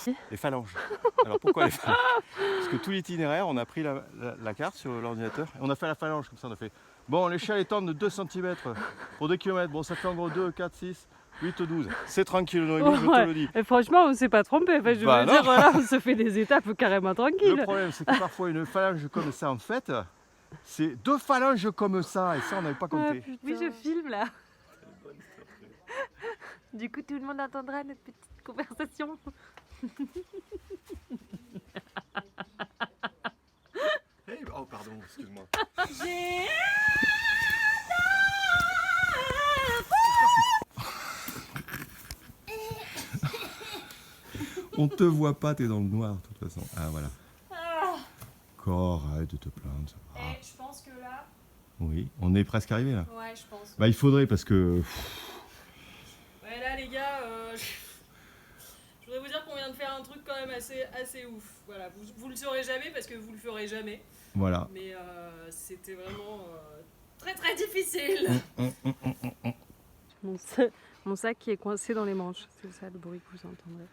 ici? Les phalanges. Alors pourquoi les phalanges? Parce que tout l'itinéraire, on a pris la carte sur l'ordinateur et on a fait la phalange comme ça. On a fait bon, l'échelle étend de 2 cm pour 2 km. Bon, ça fait en gros 2, 4, 6, 8, 12. C'est tranquille, Noémie, je te le dis. Et franchement, on ne s'est pas trompé. Enfin, je veux dire, voilà, on se fait des étapes carrément tranquilles. Le problème, c'est que parfois, une phalange comme ça, en fait, c'est 2 phalanges comme ça. Et ça, on n'avait pas compté. Ah, oui, je filme là. Du coup, tout le monde entendra notre petite conversation. Hey, oh, pardon, excuse-moi. On te voit pas, t'es dans le noir de toute façon. Ah voilà. Corps, arrête de te plaindre. Ah. Je pense que là... Oui, on est presque arrivé là. Ouais, je pense. Bah il faudrait parce que... Ouais, là les gars, je voudrais vous dire qu'on vient de faire un truc quand même assez ouf. Voilà, vous le saurez jamais parce que vous le ferez jamais. Voilà. Mais c'était vraiment très très difficile. Mon sac qui est coincé dans les manches, c'est ça le bruit que vous entendrez.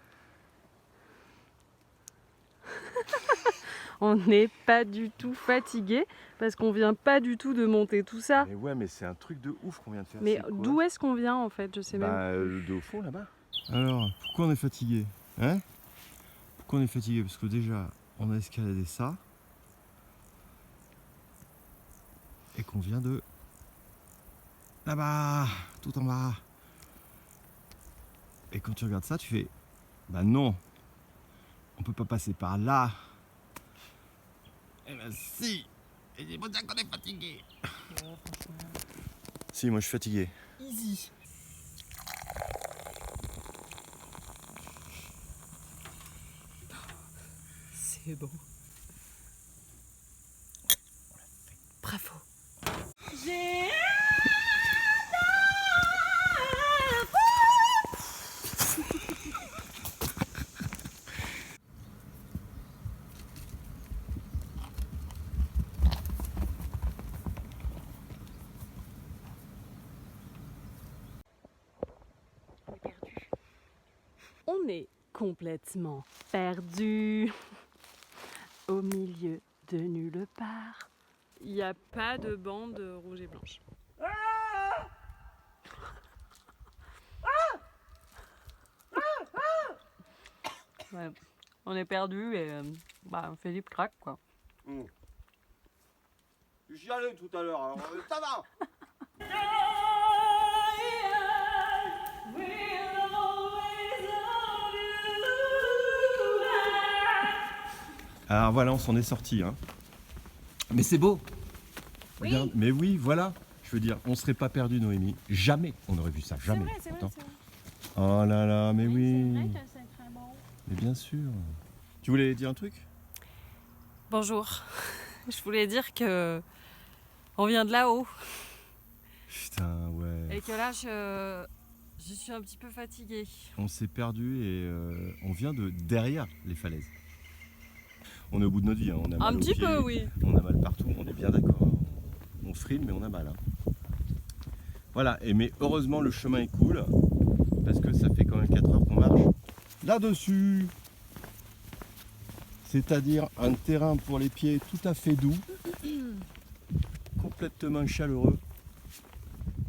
On n'est pas du tout fatigué parce qu'on vient pas du tout de monter tout ça. Mais ouais, mais c'est un truc de ouf qu'on vient de faire. Mais d'où est-ce qu'on vient en fait? Je sais même. De au fond là-bas. Alors, pourquoi on est fatigué? Hein? Pourquoi on est fatigué? Parce que déjà, on a escaladé ça. Et qu'on vient de... là-bas, tout en bas. Et quand tu regardes ça, tu fais... bah non, on peut pas passer par là. Eh ben si. Et c'est pour ça qu'on est fatigué. Si, moi je suis fatigué. Easy. C'est bon. Bravo. J'ai... On est complètement perdu au milieu de nulle part. Il n'y a pas de bande rouge et blanche. Ouais, on est perdu et Philippe craque quoi. J'y allais tout à l'heure, alors ça va. Alors voilà, on s'en est sorti. Hein. Mais c'est beau. Oui. Regarde, mais oui, voilà. Je veux dire, on serait pas perdu, Noémie. Jamais on aurait vu ça, jamais. C'est vrai. Oh là là, mais oui. C'est vrai que c'est très bon. Mais bien sûr. Tu voulais dire un truc? Bonjour. Je voulais dire que on vient de là-haut Putain, ouais. et que là je suis un petit peu fatiguée. On s'est perdu et on vient de derrière les falaises. On est au bout de notre vie, hein. On a mal Un aux petit pieds, peu, oui. On a mal partout, on est bien d'accord. Hein. On frime, mais on a mal. Hein. Voilà, mais heureusement le chemin est cool, parce que ça fait quand même 4 heures qu'on marche là-dessus. C'est-à-dire un terrain pour les pieds tout à fait doux, complètement chaleureux.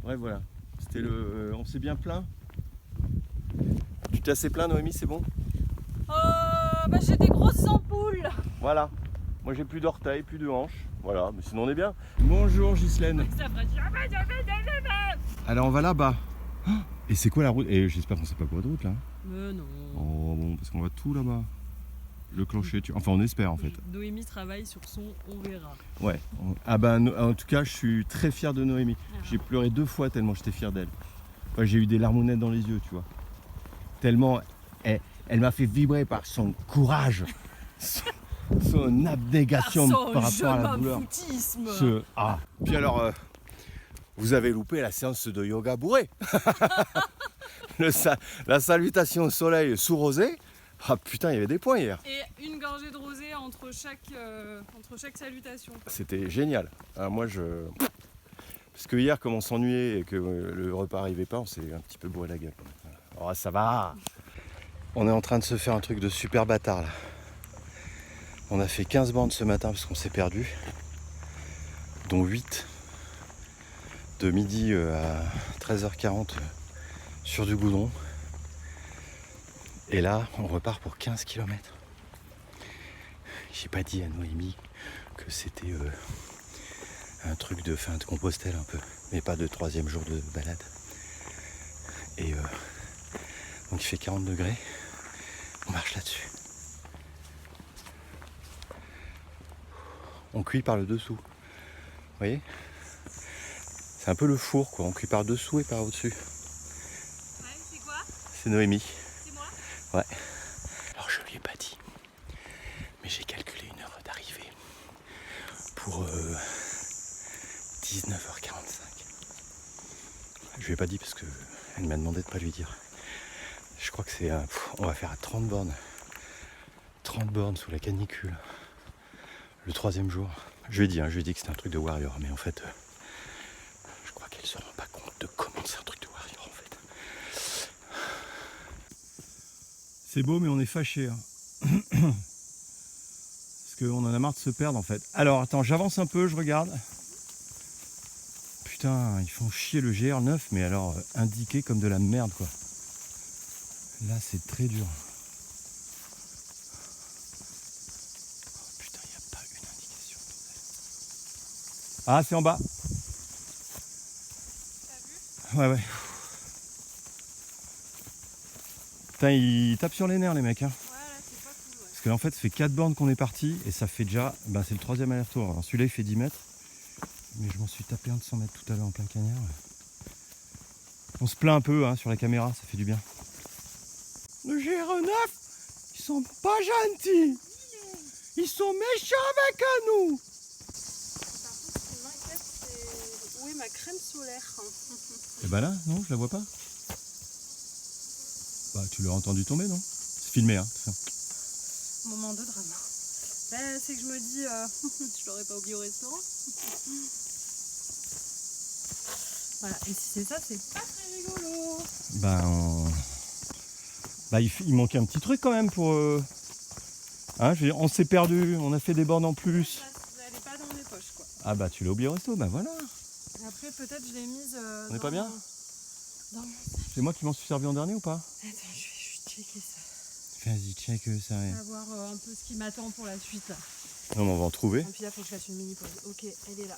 Ouais, voilà. C'était on s'est bien plaint. Tu t'es assez plaint, Noémie, c'est bon? J'ai des grosses ampoules. Voilà. Moi j'ai plus d'orteils, plus de hanches. Voilà, mais sinon on est bien. Bonjour Ghislaine. Alors on va là-bas. Et c'est quoi la route? Et j'espère qu'on sait pas quoi de route là. Mais non. Oh bon, parce qu'on va tout là-bas. Le clocher, enfin on espère en fait. Noémie travaille sur son on verra. Ouais. Ah ben en tout cas je suis très fier de Noémie. J'ai pleuré 2 fois tellement j'étais fier d'elle. Enfin, j'ai eu des larmonnettes dans les yeux, tu vois. Tellement elle m'a fait vibrer par son courage, son abnégation par rapport à la douleur. Puis alors, vous avez loupé la séance de yoga bourré. La salutation au soleil sous rosée. Ah putain, il y avait des points hier. Et une gorgée de rosée entre chaque salutation. C'était génial. Alors moi parce que hier, comme on s'ennuyait et que le repas n'arrivait pas, on s'est un petit peu bourré la gueule. Alors ça va. On est en train de se faire un truc de super bâtard là. On a fait 15 bandes ce matin parce qu'on s'est perdu, dont 8 de midi à 13h40 sur du goudron. Et là, on repart pour 15 km. J'ai pas dit à Noémie que c'était un truc de fin de Compostelle un peu, mais pas de 3e jour de balade. Et donc il fait 40 degrés, on marche là-dessus. On cuit par le dessous, vous voyez? C'est un peu le four quoi, on cuit par dessous et par au-dessus. Ouais, c'est quoi? C'est Noémie. C'est moi? Ouais. Alors je lui ai pas dit, mais j'ai calculé une heure d'arrivée pour 19h45. Je lui ai pas dit parce qu'elle m'a demandé de pas lui dire. Je crois que c'est on va faire à 30 bornes. 30 bornes sous la canicule. Le 3e jour. Je lui ai dit que c'était un truc de warrior, mais en fait, je crois qu'elle se rend pas compte de comment c'est un truc de warrior en fait. C'est beau, mais on est fâchés. Hein. Parce qu'on en a marre de se perdre en fait. Alors attends, j'avance un peu, je regarde. Putain, ils font chier le GR9, mais alors indiqué comme de la merde quoi. Là c'est très dur. Ah, c'est en bas. T'as vu? Ouais. Putain, ils tapent sur les nerfs, les mecs. Hein. Ouais, là, c'est pas cool. Ouais. Parce qu'en fait, ça fait 4 bornes qu'on est parti et ça fait déjà. Ben, c'est le 3e aller-retour. Alors, celui-là, il fait 10 mètres. Mais je m'en suis tapé un de 100 mètres tout à l'heure en plein cagnard. On se plaint un peu hein, sur la caméra, ça fait du bien. Le GR9, ils sont pas gentils. Ils sont méchants avec nous. Où est ma crème solaire? Et bah là, non, je la vois pas. Bah tu l'as entendu tomber, non? C'est filmé, hein. Moment de drame. Ben, c'est que je me dis, je l'aurais pas oublié au restaurant. Voilà, et si c'est ça, c'est pas très rigolo. Bah il manquait un petit truc quand même pour... Hein, je veux dire, on s'est perdu, on a fait des bornes en plus. Elle est pas dans mes poches, quoi. Ah bah tu l'as oublié au resto, bah voilà. Après, peut-être je l'ai mise. On est pas bien? Dans mon sac. C'est moi qui m'en suis servi en dernier ou pas? Attends, je vais juste checker ça. Vas-y, check ça. On va voir un peu ce qui m'attend pour la suite. Là. Non, mais on va en trouver. Et puis là, il faut que je fasse une mini pause. Ok, elle est là.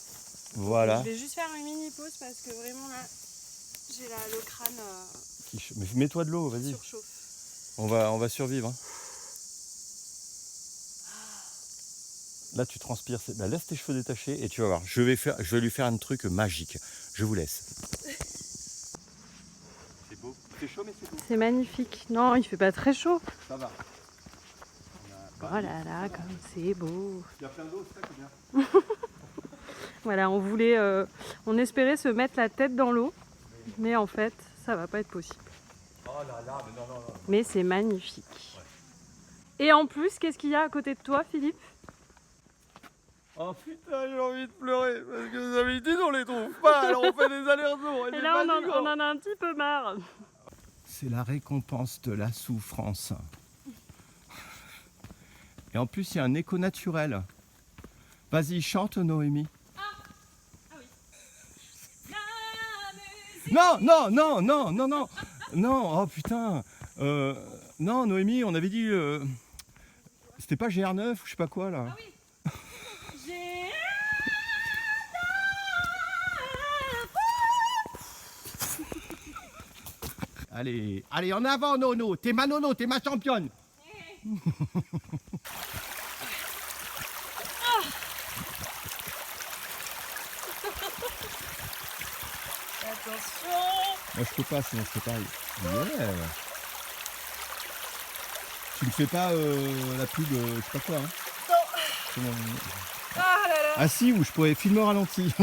Voilà. Je vais juste faire une mini pause parce que vraiment là, j'ai le crâne Mais mets-toi de l'eau, vas-y. surchauffe. On va survivre. Hein. Là, tu transpires. Bah, laisse tes cheveux détachés et tu vas voir. Je vais lui faire un truc magique. Je vous laisse. C'est beau. C'est chaud, mais c'est beau. C'est magnifique. Non, il fait pas très chaud. Ça va. Oh là là, comme c'est beau. Il y a plein d'eau, c'est ça qui est bien. Voilà, on espérait se mettre la tête dans l'eau, mais en fait, ça va pas être possible. Oh là là, mais non. Mais c'est magnifique. Ouais. Et en plus, qu'est-ce qu'il y a à côté de toi, Philippe? Oh putain, j'ai envie de pleurer, parce que les habitudes, on les trouve pas, alors on fait des allers-retours. Et là, on en a un petit peu marre. C'est la récompense de la souffrance. Et en plus, il y a un écho naturel. Vas-y, chante, Noémie. Ah oui. Non, oh putain. Non, Noémie, on avait dit... C'était pas GR9 ou je sais pas quoi, là. Ah oui. Allez, en avant, Nono. T'es ma Nono, t'es ma championne. Attention. Moi, je peux pas, sinon je fais pareil. Yeah. Tu ne fais pas la pub, je sais pas quoi. Hein. Non. Ah là là. Ah si, ou je pourrais filmer au ralenti.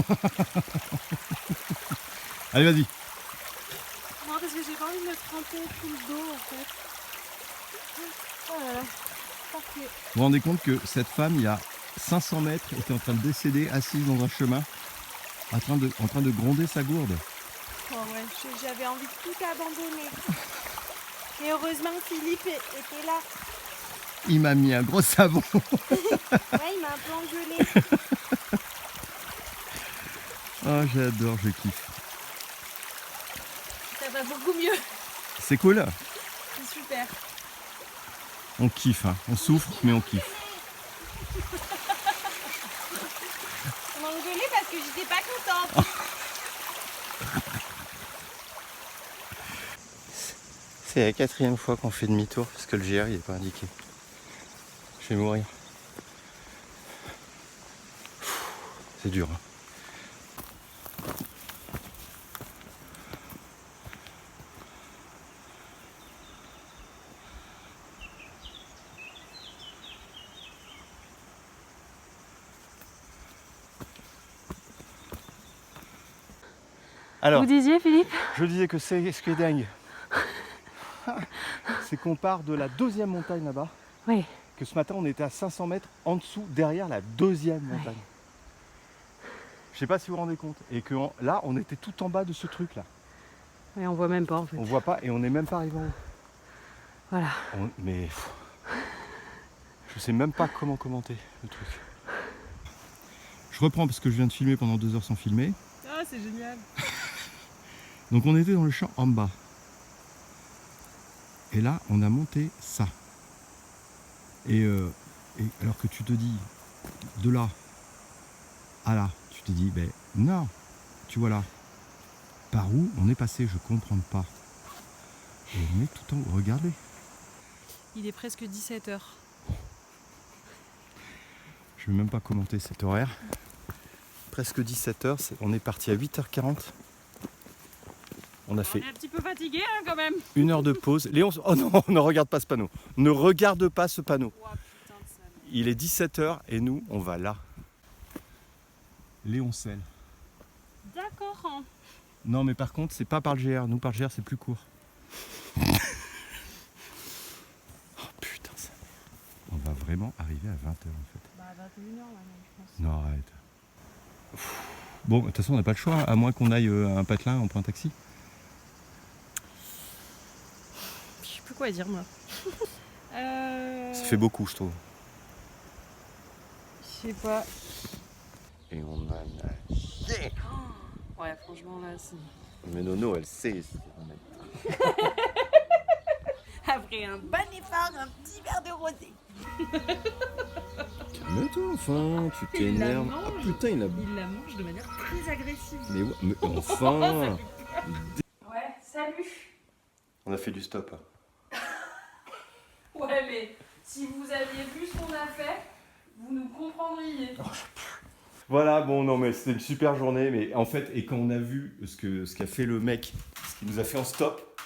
Allez, vas-y. Non, parce que j'ai pas envie de me tremper tout le dos en fait. Oh là là. Parfait. Vous vous rendez compte que cette femme, il y a 500 mètres, était en train de décéder, assise dans un chemin, en train de gronder sa gourde. Oh ouais, j'avais envie de tout abandonner. Et heureusement que Philippe était là. Il m'a mis un gros savon. Ouais, il m'a un peu engueulé. Oh, j'adore, je kiffe. Ça va beaucoup mieux. C'est cool. C'est super. On kiffe, hein. On souffre, mais on kiffe. On m'a engueulé parce que j'étais pas contente. C'est la 4e fois qu'on fait demi-tour parce que le GR il est pas indiqué. Je vais mourir. C'est dur. Hein. Alors, Vous disiez, Philippe? je disais que ce qui est dingue, c'est qu'on part de la 2e montagne là-bas, Oui. que ce matin on était à 500 mètres en dessous, derrière la 2e montagne. Je sais pas si vous vous rendez compte. Et que là, on était tout en bas de ce truc là. Oui, on voit même pas en fait. On voit pas et on n'est même pas arrivé en haut. Voilà. Mais je sais même pas comment commenter le truc. Je reprends parce que je viens de filmer pendant 2 heures sans filmer. Ah, c'est génial. Donc on était dans le champ en bas. Et là, on a monté ça. Et alors que tu te dis, de là à là, tu te dis, ben non, tu vois là, par où on est passé, je comprends pas. Et on est tout en haut, regardez. Il est presque 17h. Je ne vais même pas commenter cet horaire. Presque 17h, on est parti à 8h40. On a fait On est un petit peu fatigué hein, quand même. 1 heure de pause. Léon, oh non, ne regarde pas ce panneau. Ne regarde pas ce panneau. Oh, putain de sale. Il est 17h et nous, on va là. Léoncel. D'accord. Hein. Non, mais par contre, c'est pas par le GR. Nous, par le GR, c'est plus court. Oh putain, ça merde. On va vraiment arriver à 20h en fait. Bah, 21h là même, je pense. Non, arrête. Bon, de toute façon, on n'a pas le choix, à moins qu'on aille à un patelin, on prend un taxi. Je sais plus quoi dire moi. Ça fait beaucoup, je trouve. Je sais pas. Et on a nagé. Ouais, franchement là, c'est. Mais Nono, elle sait. Après un bon effort, un petit verre de rosé. Calme-toi, enfin, tu t'énerves. Ah putain, il a. Il la mange de manière très agressive. Mais, ouais, mais enfin. Ouais, salut. On a fait du stop. Ouais, mais si vous aviez vu ce qu'on a fait, vous nous comprendriez. Voilà, bon, non, mais c'était une super journée. Mais en fait, et quand on a vu ce qu'a fait le mec, ce qu'il nous a fait en stop,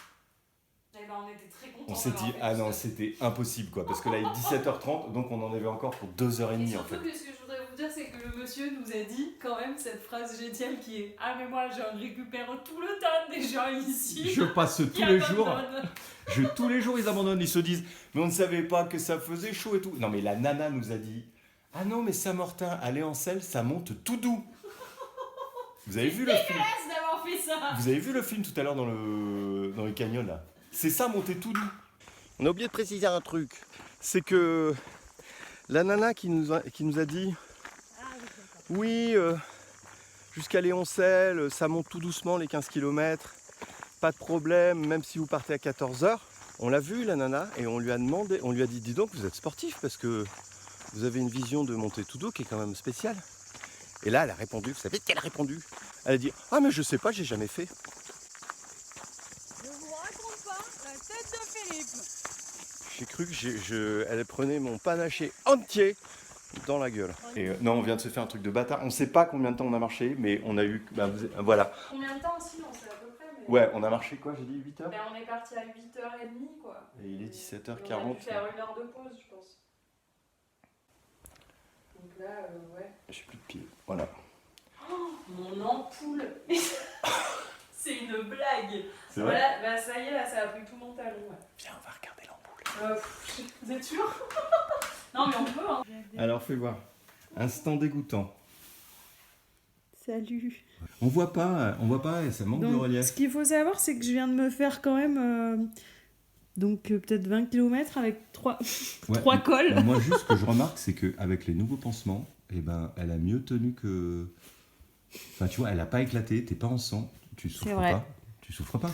Eh ben, on était très contents. on s'est dit, ah non, c'était impossible, quoi. Parce que là, il est 17h30, donc on en avait encore pour 2h30, Et en fait. surtout que ce que je voudrais vous dire, c'est que le monsieur nous a dit quand même cette phrase géniale qui est ah mais moi j'en récupère tout le temps des gens ici. Je passe qui tous les jours. abandonnent. Tous les jours, ils abandonnent. Ils se disent, mais on ne savait pas que ça faisait chaud et tout. Non, mais la nana nous a dit, ah non, mais Saint-Martin, à Léancel, ça monte tout doux. Vous avez vu le film? Dégueulasse d'avoir fait ça. Vous avez vu le film tout à l'heure dans le canyon là? C'est ça, monter tout doux. On a oublié de préciser un truc. C'est que la nana qui nous a dit, oui, jusqu'à Léoncel, ça monte tout doucement les 15 km. Pas de problème, même si vous partez à 14h. On l'a vu la nana et on lui a demandé, on lui a dit, dis donc vous êtes sportif parce que vous avez une vision de montée tout doux qui est quand même spéciale. Et là elle a répondu, vous savez ce qu'elle a répondu? Elle a dit, ah mais je sais pas, j'ai jamais fait. Je vous raconte pas la tête de Philippe. J'ai cru que elle prenait mon panaché entier dans la gueule. Et non, on vient de se faire un truc de bâtard. On sait pas combien de temps on a marché, mais on a eu, voilà. Combien de temps aussi on sait à peu près mais... Ouais, on a marché quoi, j'ai dit 8 heures? Ben, on est parti à 8h30 quoi. Et il est Et 17h40. on a dû faire 1 heure de pause je pense. Donc là, ouais. J'ai plus de pieds, voilà. Oh, mon ampoule. C'est une blague. C'est vrai? Voilà, bah ça y est, là, ça a pris tout mon talon. Ouais. Viens, on va regarder l'ampoule. Vous êtes sûr? Non, mais on peut, hein. Alors, fais voir. Instant dégoûtant. Salut. On voit pas, et ça manque de Donc, relief. ce qu'il faut savoir, c'est que je viens de me faire quand même Donc peut-être 20 km avec 3 Ouais. cols. Moi, juste ce que je remarque, c'est qu'avec les nouveaux pansements, eh ben, elle a mieux tenu que. Enfin, tu vois, elle a pas éclaté, t'es pas en sang, tu souffres vrai. pas. Tu souffres pas.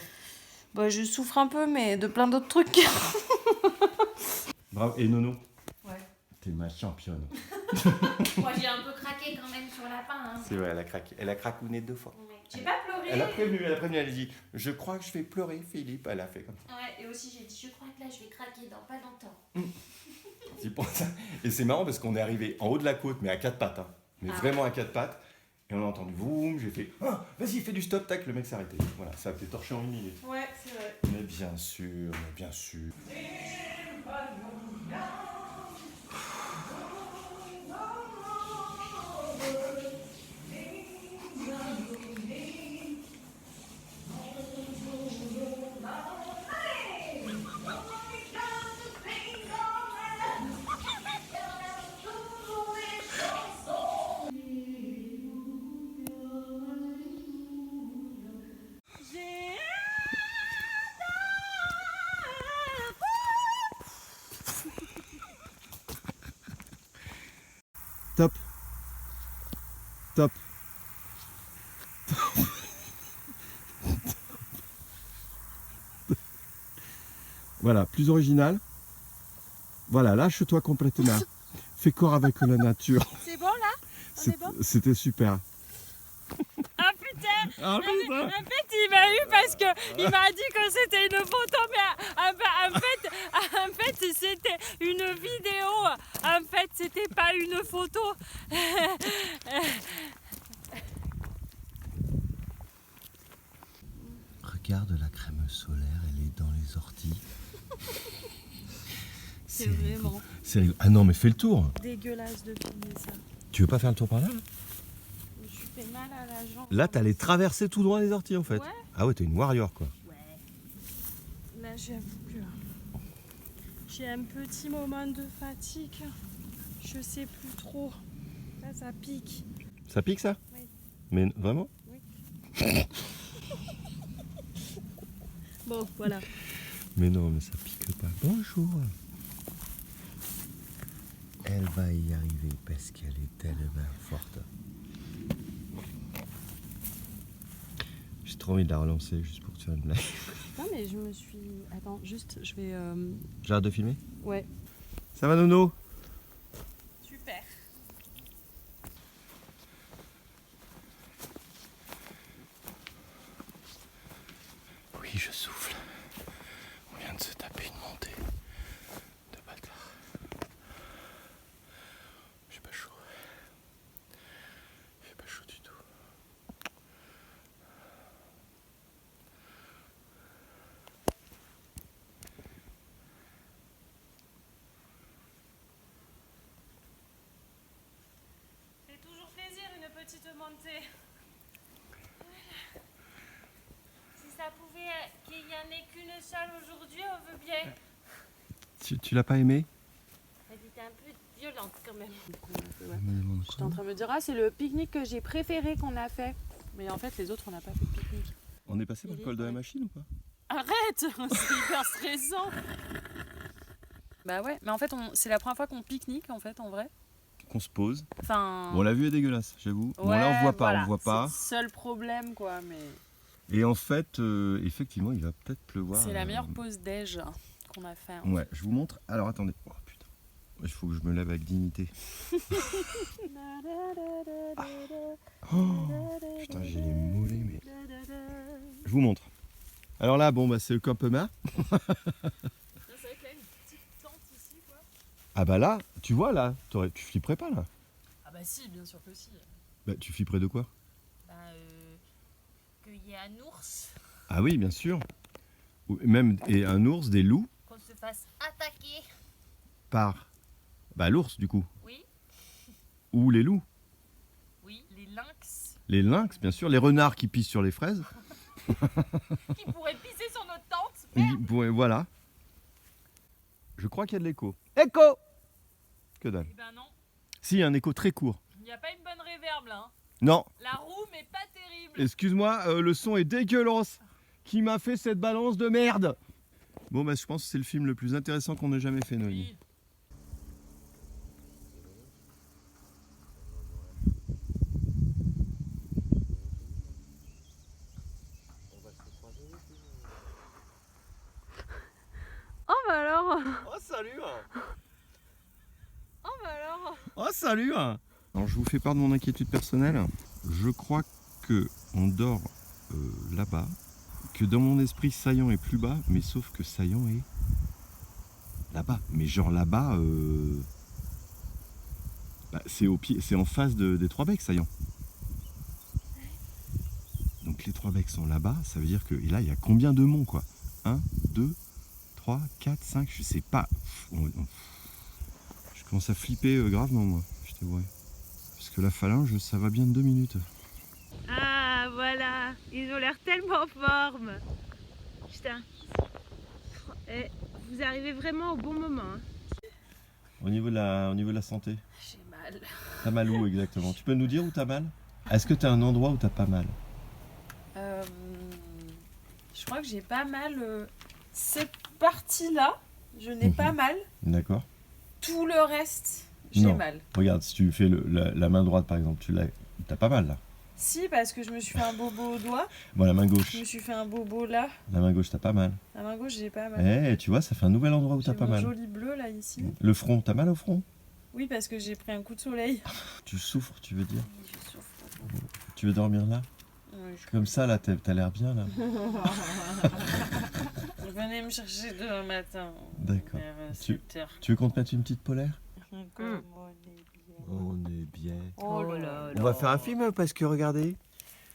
Bah, je souffre un peu, mais de plein d'autres trucs. Bravo. Et Nono, Ouais. t'es ma championne. Moi j'ai un peu craqué quand même sur la fin. Hein. C'est vrai, elle a craqué. Elle a cracouné 2 fois. Ouais. J'ai pas pleuré. Elle a prévenu, elle a dit je crois que je vais pleurer, Philippe. Elle a fait comme ça. Ouais, et aussi j'ai dit je crois que là je vais craquer dans pas longtemps. C'est pour ça. Et c'est marrant parce qu'on est arrivé en haut de la côte, mais à 4 pattes. Hein. Mais Ah. vraiment à 4 pattes. Et on a entendu boum, j'ai fait ah, vas-y, fais du stop, tac, le mec s'est arrêté. Voilà, ça a été torché en 1 minute. Ouais, c'est vrai. Mais bien sûr, bien sûr. Top. Top. Voilà, plus original. Voilà, lâche-toi complètement. Fais corps avec la nature. C'est bon là? C'était super. Ah putain! Ah, En fait, il m'a eu parce que il m'a dit que c'était une photo, mais en fait, c'était une vidéo. En fait, c'était pas une photo. Regarde la crème solaire, elle est dans les orties. C'est vraiment C'est rigolo. Ah non, mais fais le tour. dégueulasse de filmer ça. Tu veux pas faire le tour par là? Je suis fait mal à la jambe. Là, t'allais traverser tout droit les orties en fait. Ouais. Ah ouais, t'es une warrior quoi. Ouais. Là, j'avoue que j'ai un petit moment de fatigue. Je sais plus trop. Là, ça pique. Ça pique ça? Oui. Mais vraiment? Oui. Bon, voilà. Mais non, mais ça pique pas. Bonjour. Elle va y arriver parce qu'elle est tellement forte. J'ai trop envie de la relancer juste pour te faire une blague. Non, mais je me suis. Attends, juste, je vais. J'arrête de filmer? Ouais. Ça va Nono? Super. Oui, je souffle. On vient de se taper une montée de bâtard. J'ai pas chaud. J'ai pas chaud du tout. Fait toujours plaisir une petite montée. Si ça pouvait qu'il n'y en ait qu'une seule aujourd'hui, on veut bien. Tu l'as pas aimé? Elle était un peu violente quand même. J'étais en train de me dire, ah, c'est le pique-nique que j'ai préféré qu'on a fait. Mais en fait, les autres, on n'a pas fait de pique-nique. On est passé par Il le est col de la prêt. machine ou pas? Arrête! C'est hyper stressant. Bah ouais, mais en fait, c'est la première fois qu'on pique-nique en fait, en vrai. Qu'on se pose. Enfin. Bon, la vue est dégueulasse, j'avoue. Bon, ouais, là, on voit pas, voilà. on voit pas. C'est le seul problème, quoi. Mais Et en fait, effectivement, il va peut-être pleuvoir. c'est la meilleure pause déj qu'on a fait. Hein. Ouais, je vous montre. Alors, attendez. Oh putain. Il faut que je me lève avec dignité. Oh, putain, j'ai les mollets, mais. Je vous montre. Alors là, bon, bah, c'est le campement. C'est vrai qu'il y a une petite tente ici, quoi. Ah bah là, tu vois là, tu flipperais pas là. Ah bah si, bien sûr que si. Bah, tu flipperais de quoi? Bah, qu'il y ait un ours, Ah oui, bien sûr. Ou même et un ours, des loups Qu'on se fasse attaquer. par bah l'ours du coup. Oui, Ou les loups. oui, les lynx Les lynx, bien sûr. Les renards qui pissent sur les fraises. qui pourraient pisser sur notre tente. Bon, voilà. Je crois qu'il y a de l'écho. Écho! Que dalle. Eh ben non, Si, un écho très court. il n'y a pas une bonne réverb là. Hein. Non, La roue, mais pas terrible. excuse-moi, le son est dégueulasse. Qui m'a fait cette balance de merde? Bon, bah, je pense que c'est le film le plus intéressant qu'on ait jamais fait, Noémie. Oh bah alors. Oh, salut! Oh bah alors. Oh, salut! Alors, je vous fais part de mon inquiétude personnelle. Je crois que on dort là-bas, que dans mon esprit, Saillant est plus bas, mais sauf que Saillant est là-bas. Mais genre là-bas, bah, c'est au pied, c'est en face des Trois Becs, Saillant. Donc les Trois Becs sont là-bas, ça veut dire que et là, il y a combien de monts, quoi? 1, 2, 3, 4, 5, je sais pas. Je commence à flipper gravement, moi, je t'avouerai. Parce que la phalange, ça va bien de 2 minutes. Ah voilà, ils ont l'air tellement en forme. Putain. Et vous arrivez vraiment au bon moment. Hein. Au niveau de la santé, J'ai mal. t'as mal où exactement? Tu peux nous dire où t'as mal? Est-ce que t'as un endroit où t'as pas mal? Je crois que j'ai pas mal. Cette partie-là, je n'ai pas mal. D'accord. Tout le reste, j'ai Non. mal. Regarde, si tu fais la main droite par exemple, t'as pas mal là. Si, parce que je me suis fait un bobo au doigt. Bon, la main gauche. Je me suis fait un bobo là. La main gauche, t'as pas mal. La main gauche, j'ai pas mal. Eh, tu vois, ça fait un nouvel endroit où J'ai t'as pas mon mal. joli bleu là ici. Le front, t'as mal au front? Oui, parce que j'ai pris un coup de soleil. Tu souffres, tu veux dire? Oui, je souffre. Tu veux dormir là? Oui, je- Comme ça, là, t'as l'air bien là. Venez me chercher demain matin. D'accord. Vers Tu- 7h. Tu veux qu'on te mette une petite polaire? Comme on est bien. On est bien. Oh là là. On va faire un film parce que regardez.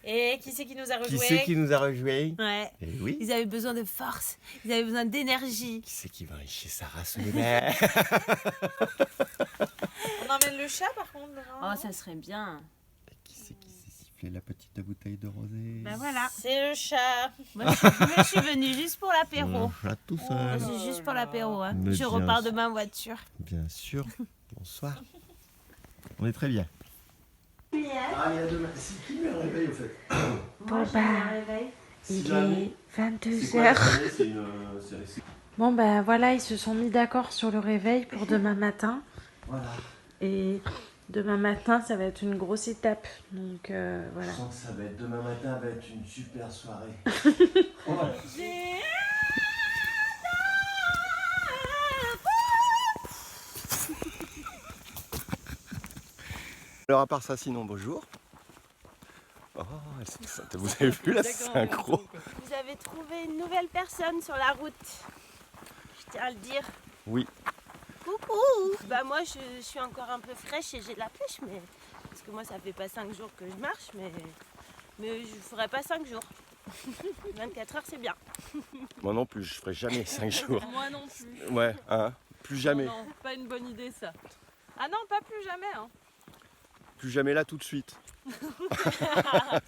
Et qui c'est qui nous a Qui rejoint? c'est qui nous a rejoint? Ouais. Eh oui. Ils avaient besoin de force, ils avaient besoin d'énergie. Qui c'est qui va chez Sarah Solimer? On emmène le chat par contre. Oh, ça serait bien. Qui c'est qui s'est sifflé la petite bouteille de rosé? Ben voilà. C'est le chat. Moi, je suis venue juste pour l'apéro. Là, tout Moi, seul. c'est juste pour l'apéro. Hein. Mais Je bien repars sûr. demain en voiture. Bien sûr. Bonsoir. On est très bien. Ah, il y a demain. C'est qui met le réveil au fait? Bon bah, il est 22h. C'est Bon bah voilà, ils se sont mis d'accord sur le réveil pour demain matin. Voilà. Et demain matin, ça va être une grosse étape. Donc voilà. Je sens que ça va être demain matin, va être une super soirée. Alors à part ça, sinon bonjour. Oh, vous avez vu la synchro? Vous avez trouvé une nouvelle personne sur la route. Je tiens à le dire. Oui. Coucou. Bah moi je suis encore un peu fraîche et j'ai de la pêche, mais parce que moi ça fait pas 5 jours que je marche, mais je ferai pas 5 jours. 24 heures c'est bien. Moi non plus, je ferai jamais 5 jours. Moi non plus. Ouais, hein, plus jamais. Non, pas une bonne idée ça. Ah non, pas plus jamais. Hein. Plus jamais là tout de suite.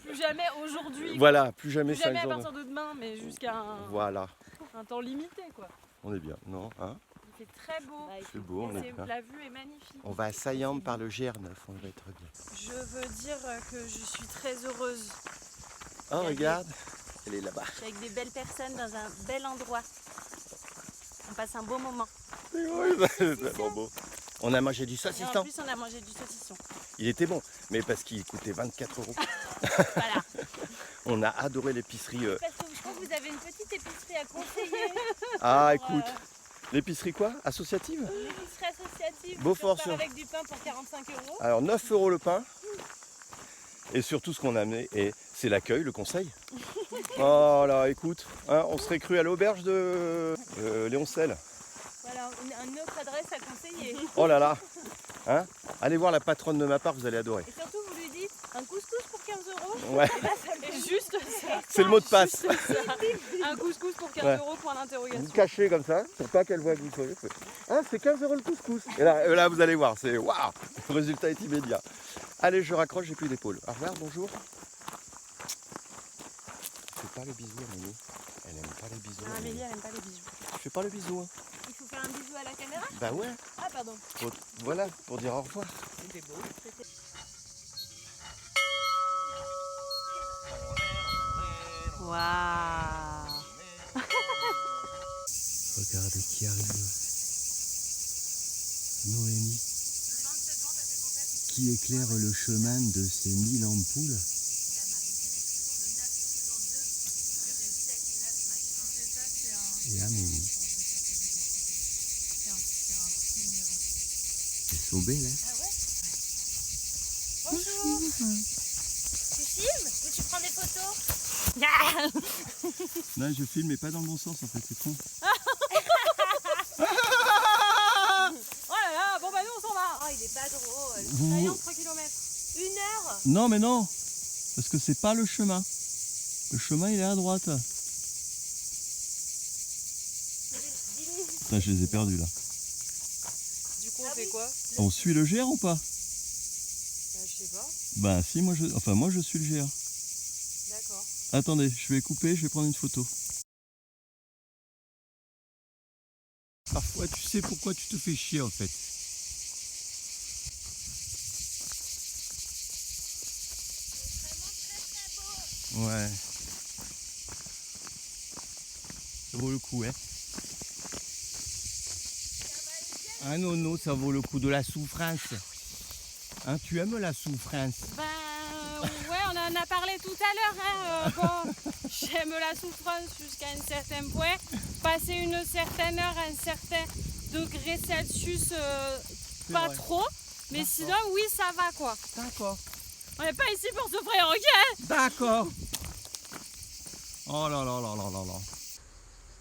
Plus jamais aujourd'hui. Voilà, plus jamais Plus 5 jamais à jours. partir de demain, mais jusqu'à Voilà, un temps limité quoi. on est bien, non hein? Il fait très beau. C'est beau, on est bien. La vue est magnifique. On va à Saillant par le GR9, on va être bien. Je veux dire que je suis très heureuse. Oh regarde, elle est là-bas. Je suis avec des belles personnes dans un bel endroit. On passe un beau moment. C'est tellement beau. On a mangé du Et en saucisson. plus on a mangé du saucisson. Il était bon, mais parce qu'il coûtait 24 €. Voilà. On a adoré l'épicerie. Parce que je crois que vous avez une petite épicerie à conseiller. Ah écoute, l'épicerie quoi? Associative? Une épicerie associative. Beaufort sur sur- avec du pain pour 45 €. Alors 9 € le pain. Et surtout ce qu'on a amené, et c'est l'accueil, le conseil. Oh là écoute, hein, on serait cru à l'auberge de Léoncel. Voilà, une autre adresse à conseiller. Oh là là, hein, allez voir la patronne de ma part, vous allez adorer. Et surtout, vous lui dites un couscous pour 15 €. Ouais, Et là, ça fait Juste ça. c'est le mot de passe. Un couscous pour 15 Ouais. €, point d'interrogation. Vous cachez comme ça, pour pas qu'elle voit que vous soyez. Ah, c'est 15 € le couscous. Et là, vous allez voir, c'est waouh, le résultat est immédiat. Allez, je raccroche, j'ai plus d'épaule. Au revoir, bonjour. Fais pas le bisou à Mamie. Elle aime pas les bisous. Non, Amélie, elle aime pas les bijoux. Tu fais pas le bisou, hein? Il faut faire un bisou à la caméra. Bah ouais, Ah, pardon. voilà, pour dire au revoir. C'était beau. Waouh. Regardez qui arrive. Noémie. Qui éclaire le chemin de ces 1000 ampoules. Et Amélie. Elles sont belles, hein? Bonjour. Tu filmes ou tu prends des photos? Non, je filme, mais pas dans le bon sens en fait, c'est con. Oh là là, bon bah nous on s'en va. Oh, il est pas drôle. Voyons 3 km. 1 heure. Non, mais non, parce que c'est pas le chemin. Le chemin, il est à droite. Putain, je les ai perdus là. Du coup on fait quoi? On suit le GR ou pas? Je sais pas. Bah si, moi je suis le GR. D'accord. Attendez, je vais couper, je vais prendre une photo. Parfois, tu sais pourquoi tu te fais chier en fait. Ouais. Ça vaut le coup, hein. Ah non, non, ça vaut le coup de la souffrance. Hein, tu aimes la souffrance? Ben ouais, on en a parlé tout à l'heure. Hein. Bon, j'aime la souffrance jusqu'à un certain point. Passer une certaine heure, un certain degré Celsius, pas vrai. trop. Mais sinon, oui, ça va quoi. D'accord. On n'est pas ici pour souffrir, ok? D'accord. Oh là là là là là là.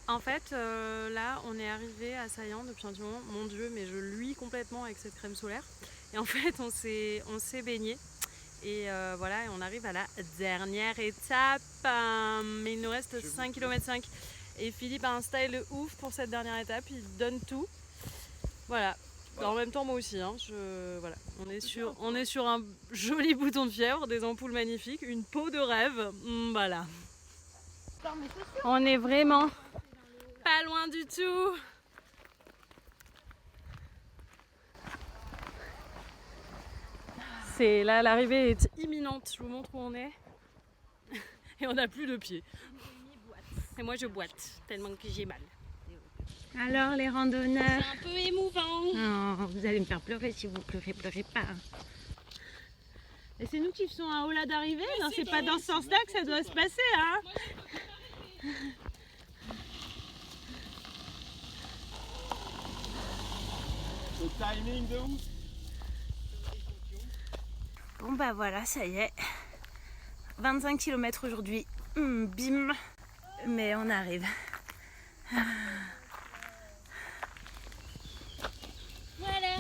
En fait, là, on est arrivé à Saillant depuis un petit moment. Mon Dieu, mais je luis complètement avec cette crème solaire. Et en fait, on s'est baigné. Et voilà, et on arrive à la dernière étape. Mais il nous reste 5 km 5. Et Philippe a un style de ouf pour cette dernière étape. Il donne tout. Voilà. En même temps, moi aussi. Hein, voilà. On est sur un joli bouton de fièvre, des ampoules magnifiques, une peau de rêve. Voilà. On est vraiment pas loin du tout. C'est là, l'arrivée est imminente. Je vous montre où on est. Et on n'a plus de pieds. Et moi je boite tellement que j'ai mal. Alors les randonneurs? C'est un peu émouvant. Oh, vous allez me faire pleurer si vous pleurez pas. Et c'est nous qui faisons un haut là d'arrivée. Non, c'est pas dans ce sens-là que ça doit se passer, hein. Le timing de ouf. Bon bah voilà, ça y est. 25 km aujourd'hui. Bim. Mais on arrive. Voilà.